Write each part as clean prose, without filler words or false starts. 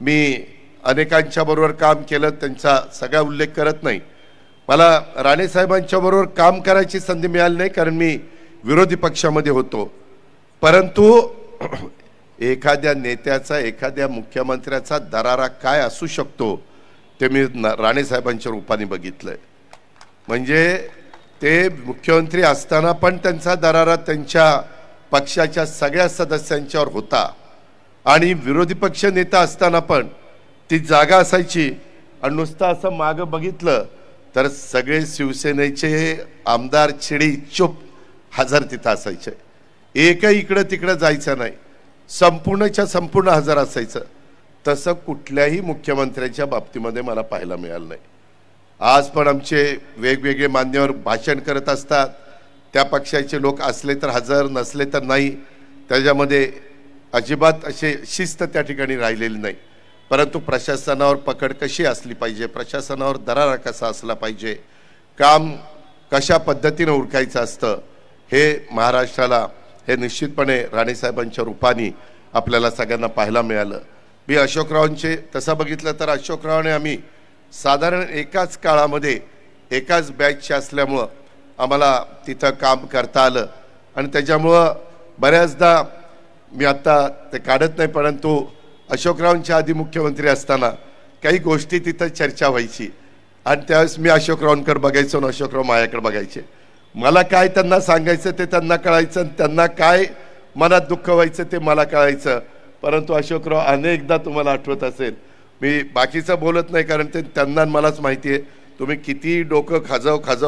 मी अनेकांच्या बरोबर काम केलं, त्यांचा सगळा उल्लेख करत नाही। मला राणे साहेबांच्या बरोबर काम करायची संधी मिळाली नाही, कारण मी विरोधी पक्षामध्ये होतो। परंतु एखाद्या नेत्याचा, एखाद्या मुख्यमंत्र्याचा दरारा काय असू शकतो ते मी राणे साहेबांच्या रूपाने बघितलंय। म्हणजे ते मुख्यमंत्री असताना पण त्यांचा दरारा त्यांच्या पक्षाच्या सगळ्या सदस्यांच्यावर होता, आणि विरोधी पक्ष नेता असताना पण ती जागा असायची, आणि नुसतं असं मागं बघितलं तर सगळे शिवसेनेचे आमदार चिडी चुप हजर तिथं असायचे, एकही इकडं तिकडं जायचं नाही, संपूर्णच्या संपूर्ण हजर असायचं। तसं कुठल्याही मुख्यमंत्र्याच्या बाबतीमध्ये मला पाहायला मिळालं नाही। आज पण आमचे वेगवेगळे मान्यवर भाषण करत असतात, त्या पक्षाचे लोक असले तर हजर, नसले तर नाही, त्याच्यामध्ये अजिबात असे शिस्त त्या ठिकाणी राहिलेली नाही। परंतु प्रशासनावर पकड कशी असली पाहिजे, प्रशासनावर दरारा कसा असला पाहिजे, काम कशा पद्धतीने उरकायचं असतं, हे महाराष्ट्राला हे निश्चितपणे राणे साहेबांच्या रूपाने आपल्याला सगळ्यांना पाहायला मिळालं। मी अशोकरावांचे तसं बघितलं तर अशोकरावाने आम्ही साधारण एकाच काळामध्ये एकाच बॅचचे असल्यामुळं आम्हाला तिथं काम करता आलं, आणि त्याच्यामुळं बऱ्याचदा मी आत्ता ते काढत नाही, परंतु अशोकरावांच्या आधी मुख्यमंत्री असताना काही गोष्टी तिथं चर्चा व्हायची, आणि त्यावेळेस मी अशोकरावांकडे बघायचो आणि अशोकराव माझ्याकडे बघायचे। मला काय त्यांना सांगायचं ते त्यांना कळायचं, आणि त्यांना काय मनात दुःख व्हायचं ते मला कळायचं। परंतु अशोकराव अनेकदा तुम्हाला आठवत असेल, मी बाकीचं बोलत नाही कारण ते त्यांना मलाच माहिती आहे, तुम्ही किती डोकं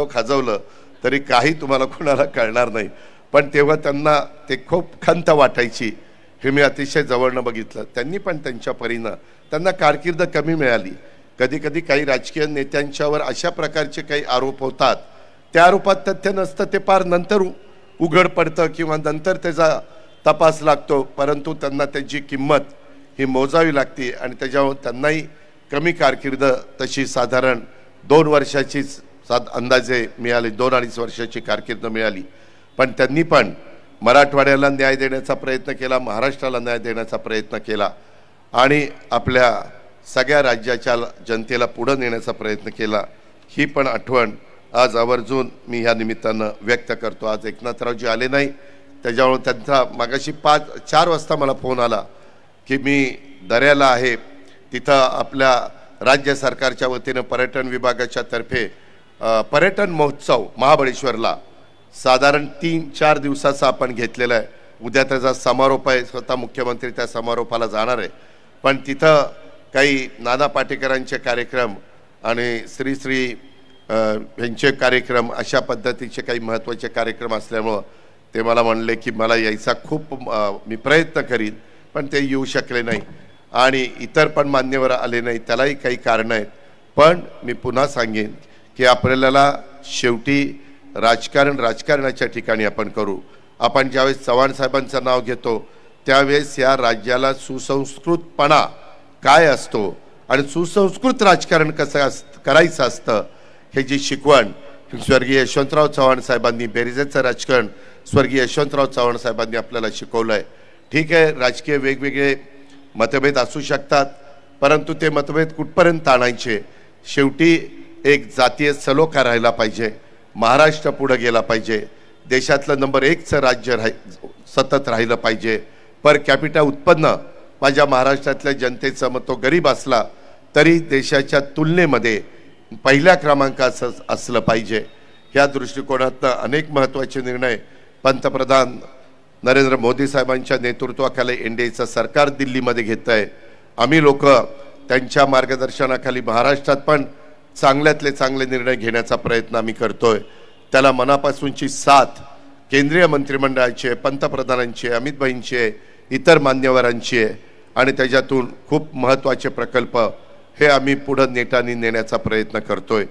खाजवलं तरी काही तुम्हाला कोणाला कळणार नाही, पण तेव्हा त्यांना ते खूप खंत वाटायची, हे मी अतिशय जवळनं बघितलं। त्यांनी पण त्यांच्या परीनं त्यांना कारकीर्द कमी मिळाली। कधी कधी काही राजकीय नेत्यांच्यावर अशा प्रकारचे काही आरोप होतात, त्या आरोपात तथ्य नसतं, ते पार नंतर उघड पडतं किंवा नंतर त्याचा तपास लागतो, परंतु त्यांना त्याची किंमत ही मोजावी लागते, आणि त्याच्यावर त्यांनाही कमी कारकीर्द तशी साधारण 2 वर्षाचीच अंदाजे मिळाली, 2-2.5 वर्षाची कारकीर्द मिळाली। पण त्यांनी पण मराठवाड्याला न्याय देण्याचा प्रयत्न केला, महाराष्ट्राला न्याय देण्याचा प्रयत्न केला, आणि आपल्या सगळ्या राज्याच्या जनतेला पुढे नेण्याचा प्रयत्न केला। ही पण आठवण आज आवर्जून मी ह्या निमित्तानं व्यक्त करतो। आज एकनाथरावजी आले नाही, त्याच्यामुळे त्यांचा मागाशी 4 वाजता मला फोन आला की मी दर्याला आहे, तिथं आपल्या राज्य सरकारच्या वतीनं पर्यटन विभागाच्या तर्फे पर्यटन महोत्सव महाबळेश्वरला साधारण 3-4 दिवसाचा आपण घेतलेला आहे। उद्या त्याचा समारोप आहे, स्वतः मुख्यमंत्री त्या समारोपाला जाणार आहे, पण तिथं काही नाना पाटेकरांचे कार्यक्रम आणि श्री यांचे कार्यक्रम, अशा पद्धतीचे काही महत्त्वाचे कार्यक्रम असल्यामुळं ते मला म्हणले की मला यायचा खूप मी प्रयत्न करीन, पण ते येऊ शकले नाही, आणि इतर पण मान्यवर आले नाही, त्यालाही काही कारणं आहेत। पण मी पुन्हा सांगेन की आपल्याला शेवटी राजकारणाच्या ठिकाणी आपण करू। आपण ज्यावेळेस चव्हाण साहेबांचं नाव घेतो त्यावेळेस या राज्याला सुसंस्कृतपणा काय असतो आणि सुसंस्कृत राजकारण कसं करायचं असतं, हे जी शिकवण स्वर्गीय यशवंतराव चव्हाण साहेबांनी, बेरीजेचं राजकारण स्वर्गीय यशवंतराव चव्हाण साहेबांनी आपल्याला शिकवलं आहे। ठीक आहे, राजकीय वेगवेगळे मतभेद असू शकतात, परंतु ते मतभेद कुठपर्यंत आणायचे, शेवटी एक जातीय सलोखा राहिला पाहिजे, महाराष्ट्र पुढे गेला पाहिजे, देशातलं नंबर 1चं राज्य सतत राहिलं पाहिजे, पर कॅपिटा उत्पन्न माझ्या महाराष्ट्रातल्या जनतेचं मग तो गरीब असला तरी देशाच्या तुलनेमध्ये पहिल्या क्रमांकाचं असलं पाहिजे। ह्या दृष्टिकोनातून अनेक महत्त्वाचे निर्णय पंतप्रधान नरेंद्र मोदी साहेबांच्या नेतृत्वाखाली एनडीएचं सरकार दिल्लीमध्ये घेत आहे। आम्ही लोक त्यांच्या मार्गदर्शनाखाली महाराष्ट्रात पण चांगल्यातले चांगले निर्णय घेण्याचा प्रयत्न आम्ही करतोय। त्याला मनापासूनची साथ केंद्रीय मंत्रिमंडळाची, पंतप्रधानांची, अमित भाईंची, इतर मान्यवरांची आहे, आणि त्याच्यातून खूप महत्त्वाचे प्रकल्प हे आम्ही पुढे नेटाने नेण्याचा प्रयत्न करतोय।